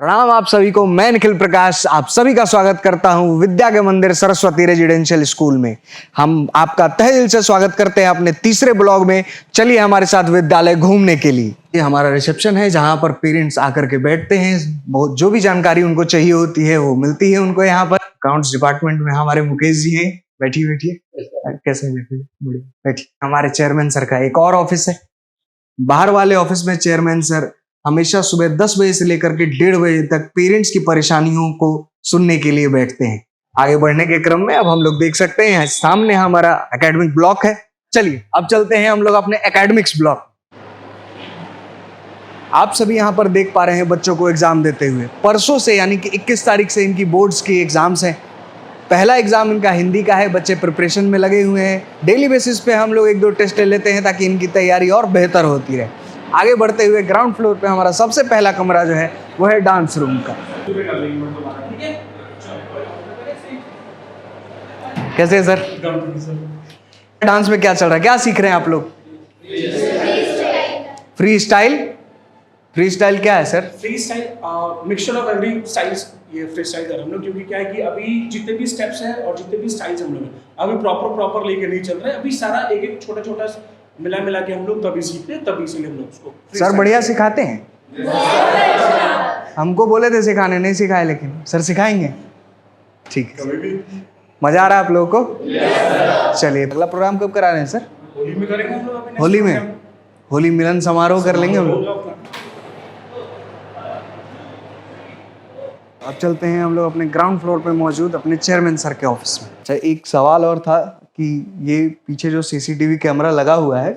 प्रणाम आप सभी को। मैं निखिल प्रकाश आप सभी का स्वागत करता हूं विद्या के मंदिर सरस्वती रेजिडेंशियल स्कूल में। हम आपका तहे दिल से स्वागत करते हैं अपने तीसरे ब्लॉग में। चलिए हमारे साथ विद्यालय घूमने के लिए। ये हमारा रिसेप्शन है जहां पर पेरेंट्स आकर के बैठते हैं। बहुत जो भी जानकारी उनको चाहिए होती है वो मिलती है उनको यहाँ पर। अकाउंट्स डिपार्टमेंट में हमारे मुकेश जी हैं। बैठिए बैठिए। कैसे बैठिए। हमारे चेयरमैन सर का एक और ऑफिस है। बाहर वाले ऑफिस में चेयरमैन सर हमेशा सुबह 10 बजे से लेकर के 1:30 बजे तक पेरेंट्स की परेशानियों को सुनने के लिए बैठते हैं। आगे बढ़ने के क्रम में अब हम लोग देख सकते हैं सामने हमारा एकेडमिक ब्लॉक है। चलिए अब चलते हैं हम लोग अपने एकेडमिक्स ब्लॉक। आप सभी यहाँ पर देख पा रहे हैं बच्चों को एग्जाम देते हुए। परसों से यानी कि 21 तारीख से इनकी बोर्ड्स की एग्जाम्स हैं। पहला एग्जाम इनका हिंदी का है। बच्चे प्रिपरेशन में लगे हुए हैं। डेली बेसिस पे हम लोग 1-2 टेस्ट ले लेते हैं ताकि इनकी तैयारी और बेहतर होती रहे। आगे बढ़ते हुए ग्राउंड फ्लोर पे हमारा सबसे पहला कमरा जो है वो है डांस रूम का। कैसे है सर? डांस में क्या चल रहा है, क्या सीख रहे हैं आप लोग? Free style. फ्री स्टाइल क्या है sir? Free style mixture of every styles. ये फ्री स्टाइल कर हम लोग, क्योंकि क्या है कि अभी जितने भी स्टेप्स हैं और जितने भी स्टाइल्स हम लोग अभी प्रॉपर लेके नहीं चल रहे। अभी सारा एक छोटा मिला के हम लोग तभी सीखते हैं, तभी इसीलिए हम लोग उसको सर बढ़िया सिखाते हैं। हमको बोले थे सिखाने, नहीं सिखाए, लेकिन सर सिखाएंगे। ठीक है, मजा आ रहा है आप लोगों को? चलिए अगला प्रोग्राम कब करा रहे हैं सर? होली में करेंगे हम लोग। होली में होली मिलन समारोह कर लेंगे हम लोग। अब चलते हैं हम लोग अपने ग्राउंड फ्लोर पे मौजूद अपने चेयरमैन सर के ऑफिस में। अच्छा, एक सवाल और था कि ये पीछे जो सीसीटीवी कैमरा लगा हुआ है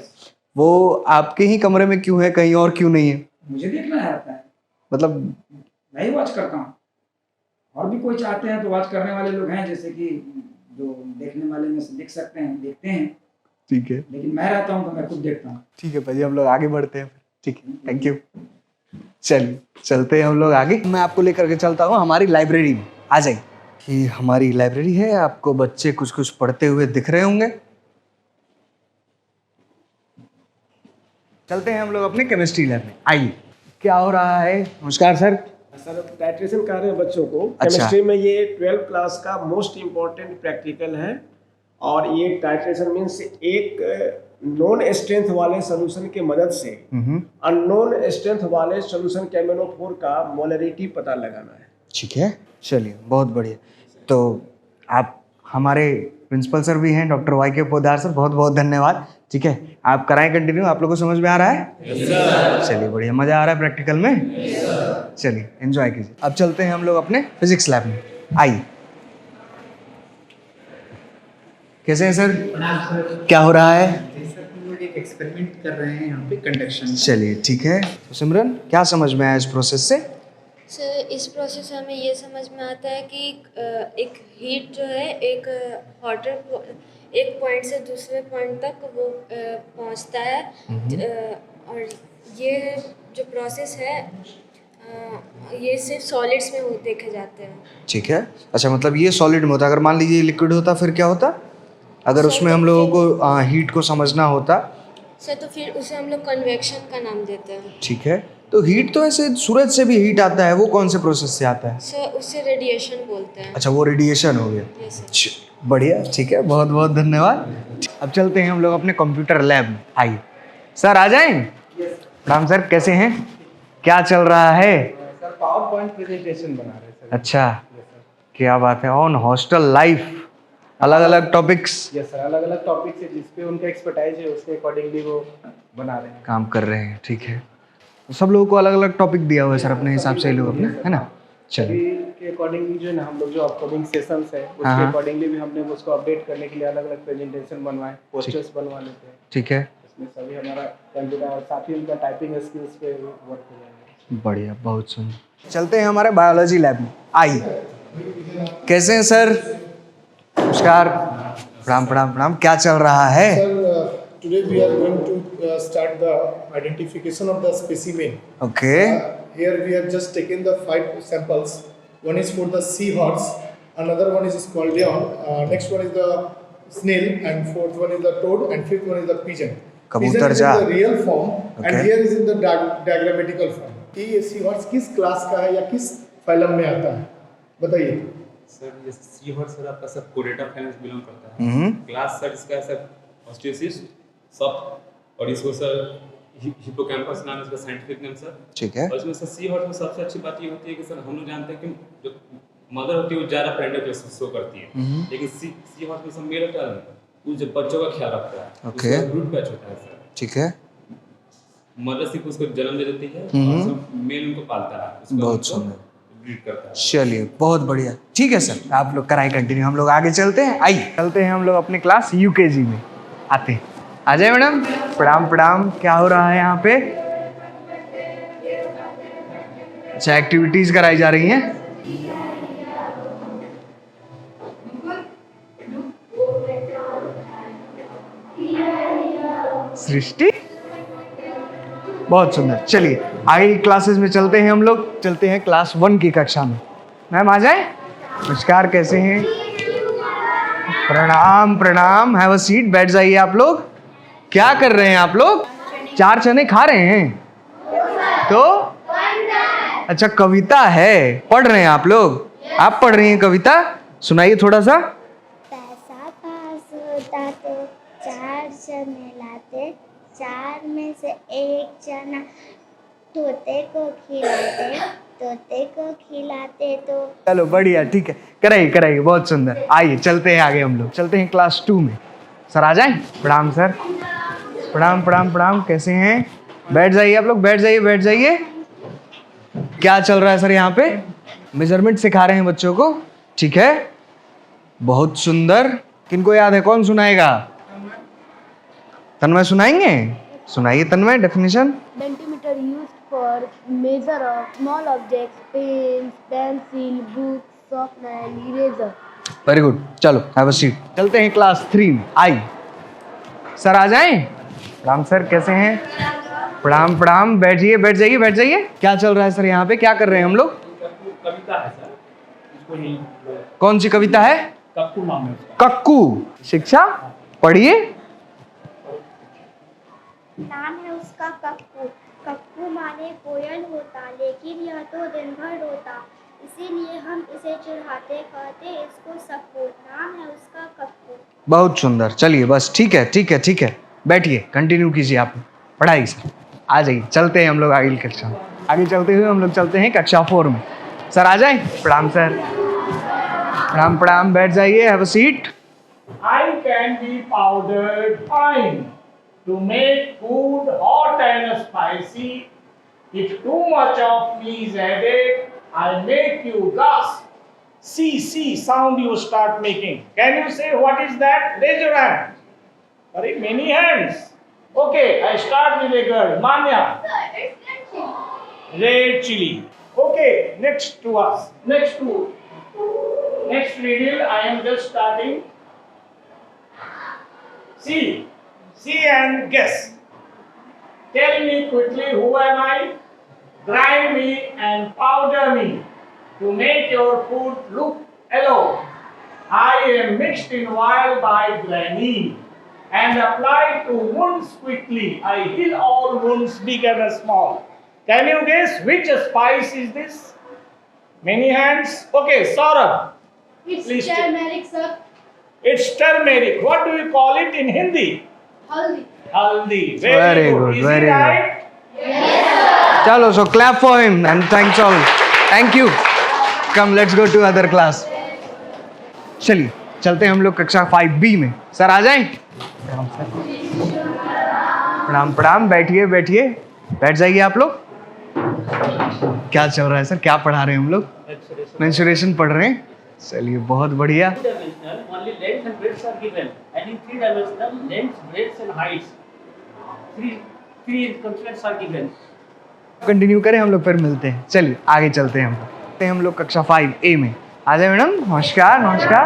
वो आपके ही कमरे में क्यों है, कहीं और क्यों नहीं है? मुझे देखना आता है, मतलब मैं ही वॉच करता हूँ। और भी कोई चाहते हैं तो वॉच करने वाले लोग हैं, जैसे कि जो देखने वाले में से देख सकते हैं, देखते हैं। ठीक है, लेकिन मैं रहता हूँ तो मैं खुद देखता हूँ। ठीक है भाई, हम लोग आगे बढ़ते हैं। ठीक है, थैंक यू। चलिए चलते हैं हम लोग आगे। मैं आपको लेकर के चलता हूँ हमारी लाइब्रेरी में। आ जाइए। कि हमारी लाइब्रेरी है। आपको बच्चे कुछ पढ़ते हुए दिख रहे होंगे। चलते हैं हम लोग अपने केमिस्ट्री लैब में। आइए। क्या हो रहा है? नमस्कार सर। सर टाइट्रेशन कर रहे हैं बच्चों को। अच्छा। केमिस्ट्री में ये 12th क्लास का मोस्ट इम्पोर्टेंट प्रैक्टिकल है। और ये टाइट्रेशन मीन्स एक नॉन स्ट्रेंथ वाले सोल्यूशन की मदद से अननोन स्ट्रेंथ वाले सोल्यूशन के MnO4 का मोलरिटी पता लगाना है। ठीक है, चलिए बहुत बढ़िया। तो आप हमारे प्रिंसिपल सर भी हैं, डॉक्टर YK पोद्दार सर, बहुत बहुत धन्यवाद। ठीक है, आप कराएं कंटिन्यू। आप लोगों को समझ में आ रहा है? चलिए बढ़िया, मजा आ रहा है प्रैक्टिकल में? चलिए एंजॉय कीजिए। अब चलते हैं हम लोग अपने फिजिक्स लैब में। आइए। कैसे हैं सर? क्या हो रहा है? एक एक्सपेरिमेंट कर रहे हैं यहाँ पे, कंडक्शन। चलिए ठीक है। तो सिमरन, क्या समझ में आया इस प्रोसेस से? सर इस प्रोसेस में हमें ये समझ में आता है कि एक हीट जो है एक वाटर एक पॉइंट से दूसरे पॉइंट तक वो पहुंचता है। और ये जो प्रोसेस है ये सिर्फ सॉलिड्स में देखे जाते हैं। ठीक है, अच्छा मतलब ये सॉलिड में होता। अगर मान लीजिए लिक्विड होता फिर क्या होता? अगर उसमें हम लोगों को हीट को समझना होता सर तो फिर उसे हम लोग कन्वेक्शन का नाम देते हैं। ठीक है, तो हीट तो ऐसे सूरज से भी हीट आता है, वो कौन से प्रोसेस से आता है? सर उसे रेडिएशन बोलते हैं। अच्छा, वो रेडिएशन हो गया। Yes sir. बढ़िया, ठीक है, बहुत बहुत धन्यवाद। अब चलते हैं हम लोग अपने कंप्यूटर लैब में। आइए सर, आ जाएं। राम सर, कैसे हैं? क्या चल रहा है? सर पावर पॉइंट प्रेजेंटेशन बना रहे हैं सर। अच्छा, क्या बात है। ऑन हॉस्टल लाइफ, अलग अलग टॉपिक्स। यस सर, अलग अलग टॉपिक है जिसपे उनका एक्सपर्टाइज है, उसके अकॉर्डिंगली वो बना रहे हैं, काम कर रहे हैं। ठीक है, तो सब लोगों को अलग अलग टॉपिक दिया हुआ है सर, अपने हिसाब से लोग अपने, है ना? चलिए के अकॉर्डिंगली जो है ना, हम लोग जो अपकमिंग सेशंस है उसके अकॉर्डिंगली भी हमने उसको अपडेट करने के लिए अलग अलग प्रेजेंटेशन बनवाए, पोस्टर्स बनवा लेते हैं। ठीक है, इसमें सभी हमारा कंप्यूटर और साथ ही उनका टाइपिंग स्किल्स पे वर्क हो जाएगा। बढ़िया, बहुत सुंदर। चलते हैं हमारे बायोलॉजी लैब में। आइए। कैसे हैं सर? नमस्कार। प्रणाम प्रणाम प्रणाम। क्या चल रहा है? Today we are going to start the identification of the specimen. Okay. Here we have just taken the 5 samples. One is for the seahorse, another one is squaldion, next one is the snail, and fourth one is the toad, and fifth one is the pigeon. कबूतर Pigeon is जा। in the real form, Okay. and here is in the diagrammatical form. कि ये sea horse किस class का है या किस phylum में आता है, बताइए। सर ये सी हॉर्स सर आपका सब कोडेटा फाइनेंस बिलोंग करता है। क्लास सर इसका सर ऑस्ट्रियोसिस सब, और इसको सर हिप्पोकैम्पस नाम है इसका साइंटिफिक नेम सर। ठीक है। और इसमें सर सी हॉर्स में सबसे अच्छी बात ये होती है कि सर हम लोग जानते हैं कि जो मदर होती है वो ज़्यादा प्रेग्नेंट शो करती है, लेकिन सी हॉर्स में सब मेल टर्म है, वो जो बच्चों का ख्याल रखता है। ओके। ब्रूड पैच होता है सर। ठीक है। मदर सिर्फ उसको जन्म दे देती है और सब मेल उनको पालता है, उसको बहुत उनको सुंदर। ब्रीड करता है। चलिए बहुत बढ़िया, ठीक है सर, आप लोग कराए कंटिन्यू, हम लोग आगे चलते हैं। आइए चलते हैं हम लोग अपने क्लास यूकेजी में, आते हैं। आ जाए मैडम, प्रणाम प्रणाम। क्या हो रहा है यहाँ पे? अच्छा, एक्टिविटीज कराई जा रही हैं। सृष्टि, बहुत सुंदर। चलिए आगे की क्लासेस में चलते हैं, हम लोग चलते हैं क्लास 1 की कक्षा में। मैम आ जाए। नमस्कार, कैसे हैं? प्रणाम प्रणाम, हैव अ सीट, बैठ जाइए आप लोग। क्या कर रहे हैं आप लोग? 4 चने खा रहे हैं तो? अच्छा, कविता है, पढ़ रहे हैं आप लोग? आप पढ़ रही हैं कविता, सुनाइए थोड़ा सा। पैसा पास होता तो 4 चने लाते, 4 में से 1 चना तोते को खिलाते, तोते को खिलाते तो। चलो बढ़िया, ठीक है, कराइए कराइए, बहुत सुंदर। आइए चलते हैं आगे, हम लोग चलते हैं क्लास 2 में। सर आ जाएं। प्रणाम सर। प्रणाम प्रणाम प्रणाम, कैसे हैं? बैठ जाइए आप लोग, बैठ जाइए बैठ जाइए। क्या चल रहा है सर यहाँ पे? मेजरमेंट सिखा रहे हैं बच्चों को, ठीक है, बहुत सुंदर। किनको याद है, कौन सुनाएगा? तन्मय सुनाएंगे? सुनाइए तन्मय, definition. Centimeter used for measure of small objects, pens, pencil, books, sharpener, and eraser. Very good, चलो हैव अ सीट। चलते हैं क्लास 3 में। आई सर आ जाएं। प्रणाम सर, कैसे हैं? प्रणाम प्रणाम, बैठिए बैठ जाइए बैठ जाइए। क्या चल रहा है सर यहाँ पे, क्या कर रहे हैं हम लोग? कविता है सर, इसको ही कौन सी कविता है? कक्कू नाम है उसका। कक्कू शिक्षा, पढ़िए। नाम है उसका कक्कू। कक्कू माने कोयल होता, लेकिन यह तो दिन भर रोता, इसीलिए हम इसे चिढ़ाते, कहते इसको सक्कू। नाम है उसका कक्कू। बहुत सुंदर, चलिए बस, ठीक है ठीक है ठीक है, बैठिए, कंटिन्यू कीजिए आप पढ़ाई से। आ जाइए, चलते हैं हम लोग आगे की कक्षा में। आगे चलते हुए हम लोग चलते हैं कक्षा 4 में। सर आ जाएं। प्रणाम सर। प्रणाम प्रणाम, बैठ जाइए, have a seat. I can be powdered fine to make food hot and spicy. If too much of me is added, I make you gasp. See sound you start making. Can you say what is that? Raise your hand. Very many hands. Okay, I start with a girl, Manya. Red chili. Okay, next to us. Next riddle, I am just starting. See and guess. Tell me quickly, who am I? Grind me and powder me to make your food look yellow. I am mixed in while by granine and applied to wounds quickly. I heal all wounds, big and small. Can you guess which spice is this? Many hands. Okay, Saurabh. It's Please turmeric, sir. It's turmeric. What do we call it in Hindi? Haldi. Haldi. Very Very good, good. Is very it good. right? चलो, so clap for him and thanks all. Thank you. Come, let's go to other class. चलिए चलते हैं हम लोग कक्षा 5B में। Sir आ जाएं। प्रणाम सर। प्रणाम प्रणाम, बैठिए बैठिए, बैठ जाइए आप लोग। क्या चल रहा है सर, क्या पढ़ा रहे हैं हम लोग? मेंस्ट्रुएशन पढ़ रहे हैं, चलिए बहुत बढ़िया। Only length and breadth are given, and in 3-dimensional, lengths, breadths and heights, three constants are given. Continue करें, हम लोग फिर मिलते हैं। चलिए आगे चलते हैं हम लोग कक्षा 5A में। आ जाए मैडम। नमस्कार नमस्कार,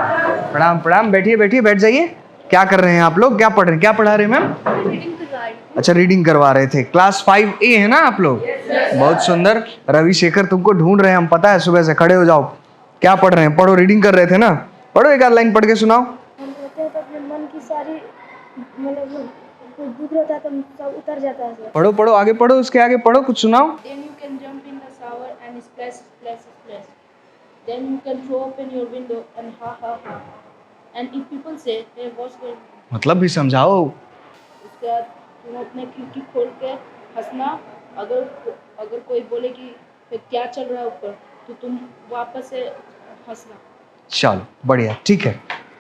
प्रणाम प्रणाम, बैठिए बैठिए बैठ जाइए। क्या कर रहे हैं आप लोग, क्या पढ़ रहे हैं, क्या पढ़ा रहे हैं मैम? अच्छा, रीडिंग करवा रहे थे। क्लास 5A है ना आप लोग? बहुत सुंदर। रविशेखर तुमको ढूंढ रहे हैं, हम पता है, सुबह से। खड़े हो जाओ। क्या पढ़ रहे हैं? पढ़ो, रीडिंग कर रहे थे ना, पढ़ो, एक आध लाइन पढ़ के सुनाओ। हम होते हैं तो अपने मन की सारी मतलब कोई दूध रहता है तो सब उतर जाता है सर। पढ़ो पढ़ो, आगे पढ़ो, उसके आगे पढ़ो, कुछ सुनाओ। Then you can jump in the shower and splash, splash, splash. Then you can throw open your window and ha ha ha. And if people say, hey, what's going on? मतलब भी समझाओ। उसके बाद तुम अपने खिड़की खोल के हंसना। अगर कोई बोले कि क्या चल रहा है ऊपर, तो तुम वापस से हंसना। चलो बढ़िया, ठीक है।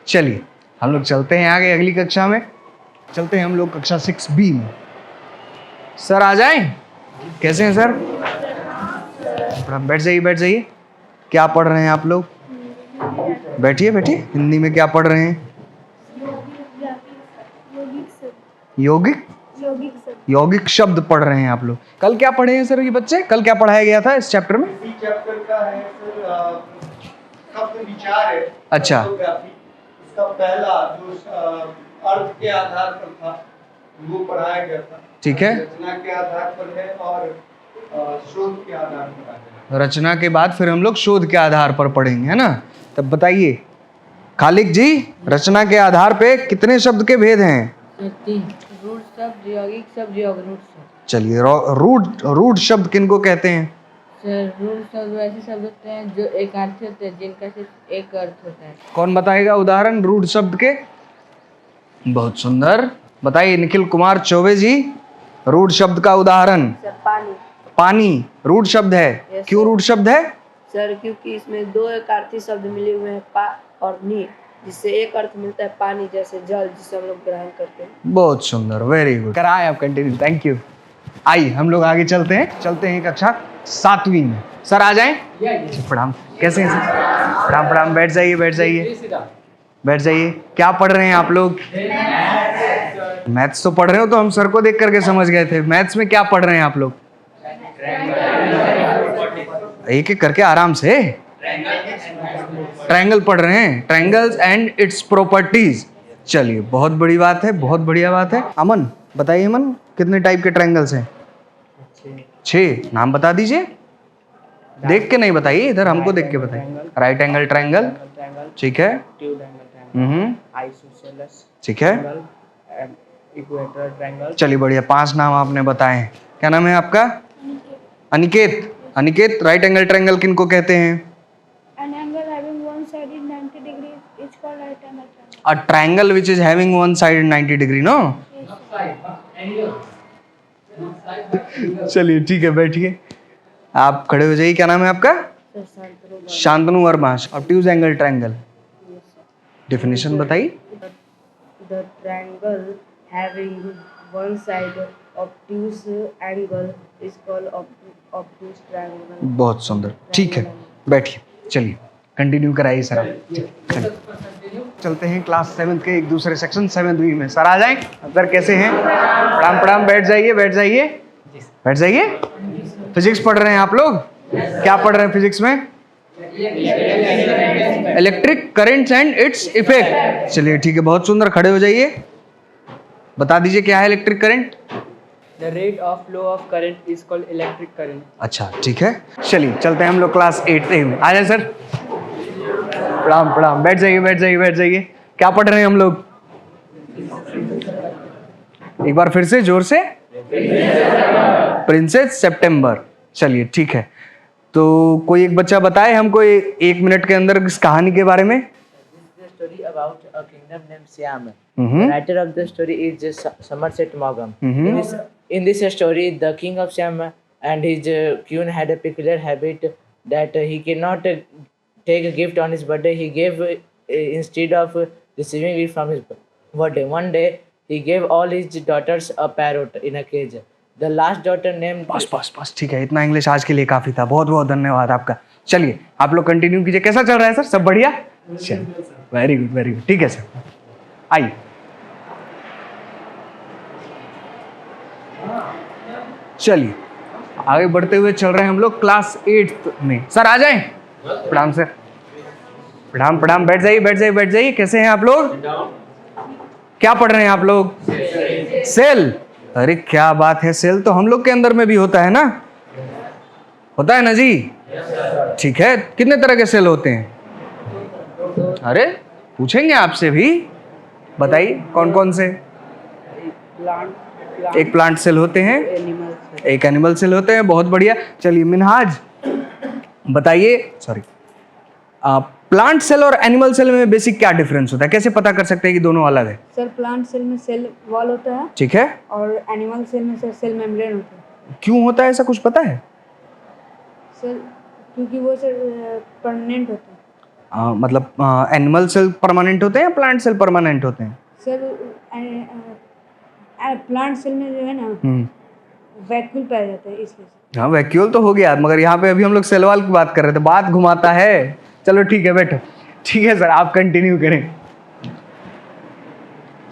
चलिए हम लोग चलते हैं आगे, अगली कक्षा में चलते हैं हम लोग, कक्षा 6B में। सर आ जाएं? कैसे हैं सर? बैठ जाइए, बैठ जाइए। क्या पढ़ रहे हैं आप लोग? बैठिए बैठिए। हिंदी में क्या पढ़ रहे हैं? यौगिक शब्द पढ़ रहे हैं आप लोग। कल क्या पढ़े हैं सर ये बच्चे? कल क्या पढ़ाया गया था इस चैप्टर में? इसी चैप्टर का है सर शब्द विचार है। अच्छा। इसका पहला जो अर्थ के आधार पर था वो पढ़ाया गया था। ठीक है। रचना के आधार पर है और शोध के आधार पर है। रचना के बाद फिर हम लोग शोध के आधार पर पढ़ेंगे, है ना? तब बताइए खालिक जी, रचना के आधार पे कितने शब्द के भेद हैं? 3। रूढ़ शब्द, यौगिक शब्द, अवरूढ़ शब्द। चलिए, रूढ़ शब्द किनको कहते हैं? सर रूढ़ शब्द वैसे शब्द होते हैं जो एक अर्थ होते हैं, जिनका सिर्फ एक अर्थ होता है। कौन बताएगा उदाहरण रूढ़ शब्द के? बहुत सुंदर, बताइए निखिल कुमार चौबे जी, रूढ़ शब्द का उदाहरण। सर पानी। पानी रूढ़ शब्द है। क्यों रूढ़ शब्द है? सर क्योंकि इसमें 2 एकार्थी शब्द मिले हुए हैं, पा और नी, जिससे एक अर्थ मिलता है पानी, जैसे जल जिसे हम लोग ग्रहण करते हैं। बहुत सुंदर, वेरी गुड। कराए आप कंटिन्यू, थैंक यू। आइए हम लोग आगे चलते हैं कक्षा 7वीं में। सर आ जाएं? प्रणाम, कैसे हैं सर? प्रणाम प्रणाम, बैठ जाइए बैठ जाइए बैठ जाइए। क्या पढ़ रहे हैं आप लोग? मैथ्स तो पढ़ रहे हो, तो हम सर को देख करके समझ गए थे। मैथ्स में क्या पढ़ रहे हैं आप लोग? एक एक करके आराम से। ट्रायंगल पढ़ रहे हैं, ट्रायंगल्स एंड इट्स प्रॉपर्टीज। चलिए बहुत बड़ी बात है, बहुत बढ़िया बात है। अमन बताइए, अमन कितने टाइप के ट्रायंगल्स हैं? 6 नाम बता दीजिए। देख के नहीं बताइए, इधर हमको देख के बताइए। राइट एंगल ट्रायंगल, ठीक है। आइसोसेलेस, ठीक है। Equator triangle. चलिए बढ़िया, 5 नाम आपने बताए हैं। क्या नाम है आपका? Aniket. Aniket, right angle triangle किनको कहते हैं? An angle having one side is 90 degrees is called right angle triangle. A triangle which is having one side 90 degree, no? चलिए ठीक है, बैठिए। आप खड़े हो जाइए। क्या नाम है आपका? Shantanu Verma. Obtuse angle triangle, definition बताइए। The triangle having one side obtuse angle is called obtuse triangle. बहुत सुंदर, ठीक है, बैठिए। चलिए कंटिन्यू कराइए सर। चलते हैं क्लास 7 के एक दूसरे सेक्शन 7वीं में। सर आ जाएं? सर कैसे हैं? प्रणाम प्रणाम, बैठ जाइए बैठ जाइए बैठ जाइए। फिजिक्स पढ़ रहे हैं आप लोग? क्या पढ़ रहे हैं फिजिक्स में? Electric currents and its effect. चलिए ठीक है, बहुत सुंदर, खड़े हो जाइए। बता दीजिए क्या है electric current? The rate of flow of current is called electric current. अच्छा ठीक है, चलिए चलते हैं हम लोग क्लास 8A में। आ जाए सर। प्रणाम प्रणाम, बैठ जाइए बैठ जाइए बैठ जाइए। क्या पढ़ रहे हैं हम लोग? एक बार फिर से जोर से। प्रिंसेस सितंबर। चलिए ठीक है, तो कोई एक बच्चा बताए हमको 1 मिनट के अंदर इस कहानी के बारे में। Story about a kingdom named Siam. The writer of the story is Somerset Maugham. In this story, the king of Siam and his queen had a peculiar habit that he cannot take a gift on his birthday. He gave instead of receiving it from his birthday. One day, he gave all his daughters a parrot in a cage. The last daughter named. बस ठीक है, इतना English आज के लिए काफी था। बहुत बहुत धन्यवाद आपका। चलिए आप लोग कंटिन्यू कीजिए। कैसा चल रहा है सर? सब बढ़िया? वेरी गुड वेरी गुड, ठीक है सर। आइए चलिए आगे बढ़ते हुए चल रहे हैं हम लोग क्लास 8 में। सर आ जाएं? प्रणाम सर। प्रणाम प्रणाम, बैठ जाइए बैठ जाइए बैठ जाइए। कैसे हैं आप लोग? क्या पढ़ रहे हैं आप लोग? सेल। अरे क्या बात है, सेल तो हम लोग के अंदर में भी होता है ना? होता है ना जी? ठीक है, कितने तरह के सेल होते हैं? अरे पूछेंगे आपसे भी, बताइए कौन कौन से? प्लांट एक प्लांट सेल होते हैं, एनिमल एक एनिमल सेल होते हैं। बहुत बढ़िया। चलिए मिनहाज बताइए, सॉरी, प्लांट सेल और एनिमल सेल में बेसिक क्या डिफरेंस होता है, कैसे पता कर सकते हैं कि दोनों अलग है? सर प्लांट सेल में सेल वॉल होता है ठीक है, और एनिमल सेल में सर सेल मेम्ब्रेन होता है। क्यों होता है ऐसा, कुछ पता है? सर क्योंकि वो सर परमानेंट होता है। मतलब एनिमल सेल परमानेंट होते हैं या प्लांट सेल परमानेंट होते हैं? सर प्लांट सेल में जो है ना वैक्यूल पाया जाता है इसलिए। हाँ वैक्यूल तो हो गया, मगर यहाँ पे अभी हम लोग सेल वॉल की बात कर रहे थे, बात घुमाता है। चलो ठीक है, बैठो। ठीक है सर, आप कंटिन्यू करें।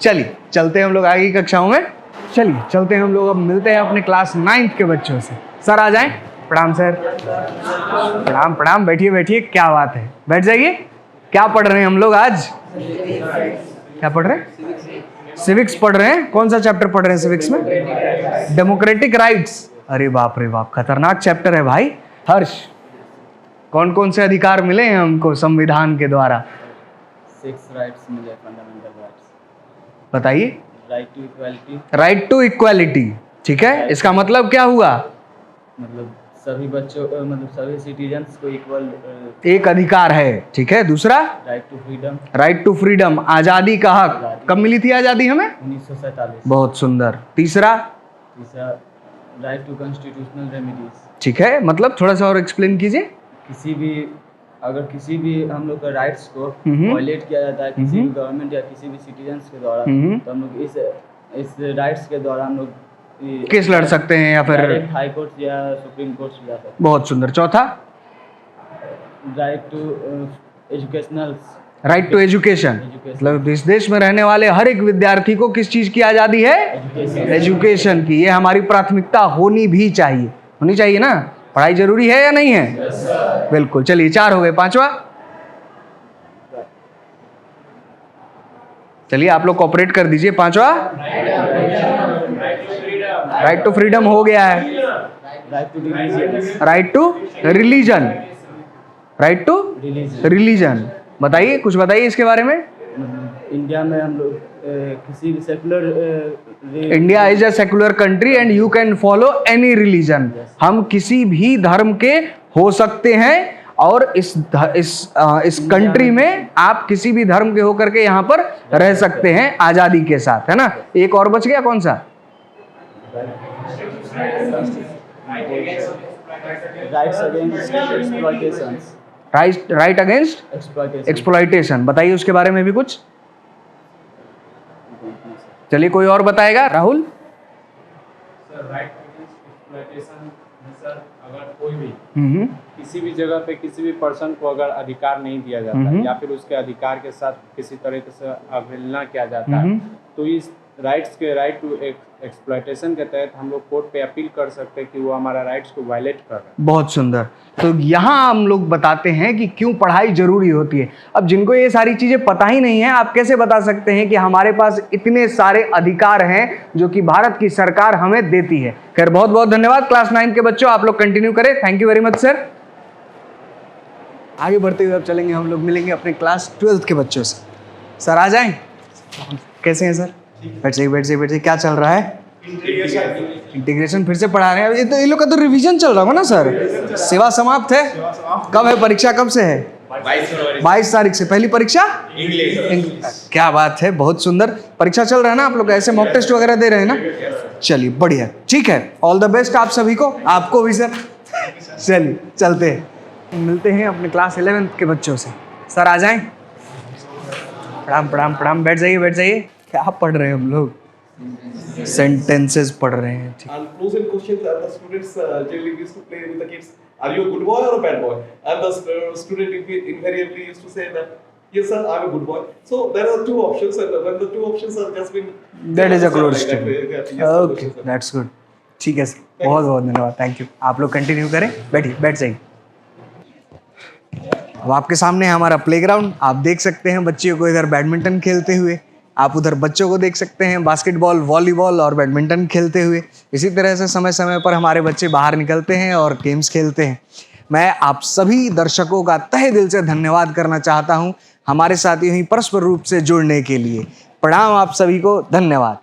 चलिए चलते हैं हम लोग आगे की कक्षाओं में। चलिए चलते हैं हम लोग, अब मिलते हैं अपने क्लास 9th के बच्चों से। सर आ जाएं। प्रणाम सर। प्रणाम प्रणाम, बैठिए बैठिए, क्या बात है, बैठ जाइए। क्या पढ़ रहे हैं हम लोग आज? क्या पढ़ रहे हैं? सिविक्स पढ़ रहे हैं। कौन सा चैप्टर पढ़ रहे हैं सिविक्स में? Democratic rights. अरे बाप रे बाप, खतरनाक चैप्टर है भाई। हर्ष, कौन कौन से अधिकार मिले हैं हमको संविधान के द्वारा? 6 राइट्स मिले, फंडामेंटल राइट्स। बताइए। Right to equality. Right to equality, ठीक है। इसका मतलब क्या हुआ? मतलब सभी बच्चों मतलब सभी सिटीजन्स को इक्वल एक अधिकार है, ठीक है। दूसरा right to freedom. Right to freedom, आजादी का हक। कब मिली थी आजादी हमें? 1947। बहुत सुंदर। तीसरा राइट टू कॉन्स्टिट्यूशनल रेमेडीज। ठीक है, मतलब थोड़ा सा और एक्सप्लेन कीजिए। किसी भी हम लोग का राइट्स को वायलेट किया जाता है किसी भी गवर्नमेंट या किसी भी सिटीजन्स के द्वारा, तो हम लोग इस राइट्स के द्वारा हम लोग केस लड़ सकते हैं या फिर हाई कोर्ट या सुप्रीम कोर्ट जा सकते हैं। बहुत सुंदर। चौथा right to educational. Right to education, मतलब इस देश में रहने वाले हर एक विद्यार्थी को किस चीज की आजादी है? एजुकेशन की। ये हमारी प्राथमिकता होनी भी चाहिए, होनी चाहिए ना। पढ़ाई जरूरी है या नहीं है? बिल्कुल। चलिए 4 हो गए, 5वां। चलिए आप लोग कोऑपरेट कर दीजिए। 5वां राइट टू फ्रीडम हो गया है। Right to religion. Right to religion, बताइए, कुछ बताइए इसके बारे में। इंडिया में हम लोग किसी भी secular India is a secular country and you can follow any religion. हम किसी भी धर्म के हो सकते हैं और इस कंट्री में आप किसी भी धर्म के होकर के यहाँ पर रह सकते हैं आजादी के साथ, है ना। एक और बच गया, कौन सा? Right against exploitation. बताइए उसके बारे में भी कुछ। चलिए कोई और बताएगा। Rahul. Sir right against exploitation में सर अगर कोई भी किसी भी जगह पे किसी भी पर्सन को अगर अधिकार नहीं दिया जाता या फिर उसके अधिकार के साथ किसी तरीके से अवहेलना किया जाता है, तो इस राइट्स के राइट टू एक्सप्लॉयटेशन के तहत हम लोग कोर्ट पे अपील कर सकते हैं कि वो हमारा राइट्स को वायलेट कर रहे हैं। बहुत सुंदर। तो यहाँ हम लोग बताते हैं कि क्यों पढ़ाई जरूरी होती है। अब जिनको ये सारी चीजें पता ही नहीं है, आप कैसे बता सकते हैं कि हमारे पास इतने सारे अधिकार हैं जो कि भारत की सरकार हमें देती है। खैर बहुत बहुत धन्यवाद क्लास 9 के बच्चों, आप लोग कंटिन्यू करें। Thank you very much sir. आगे बढ़ते हुए अब चलेंगे, हम लोग मिलेंगे अपने क्लास 12th के बच्चों से। सर आ जाएं। कैसे हैं सर? बैठ जाइए। क्या चल रहा है? इंटीग्रेशन फिर से पढ़ा रहे हैं। ये तो ये लोग का तो रिवीजन चल रहा होगा ना सर। सेवा समाप्त है। कब है परीक्षा? कब से है? 22 तारीख से। पहली परीक्षा इंग्लिश। क्या बात है, बहुत सुंदर। परीक्षा चल रहा है ना आप लोग, ऐसे मॉक टेस्ट वगैरह दे रहे हैं ना। चलिए बढ़िया, ठीक है। ऑल द बेस्ट आप सभी को, आपको भी सर। चलिए चलते हैं, मिलते हैं अपने क्लास 11th के बच्चों से। सर आ जाएं। प्रणाम। बैठ जाइए। क्या पढ़ रहे हैं हम लोग? सेंटेंसेस पढ़ रहे हैं। And closing questions, and the students generally used to play with the kids. Are you a good boy or a bad boy? And the student invariably used to say that, yes sir, I'm a good boy. So there are 2 options, and when the 2 options are just been, that is a close like statement. Okay, that's good. ठीक है sir, बहुत बहुत धन्यवाद, thank you. आप लोग continue करें, बैठ जाइए। अब आपके सामने है हमारा प्लेग्राउंड। आप देख सकते हैं बच्चियों को इधर बैडमिंटन खेलते हुए, आप उधर बच्चों को देख सकते हैं बास्केटबॉल, वॉलीबॉल और बैडमिंटन खेलते हुए। इसी तरह से समय समय पर हमारे बच्चे बाहर निकलते हैं और गेम्स खेलते हैं। मैं आप सभी दर्शकों का तहे दिल से धन्यवाद करना चाहता हूं हमारे साथ यूं ही परस्पर रूप से जुड़ने के लिए। प्रणाम आप सभी को, धन्यवाद।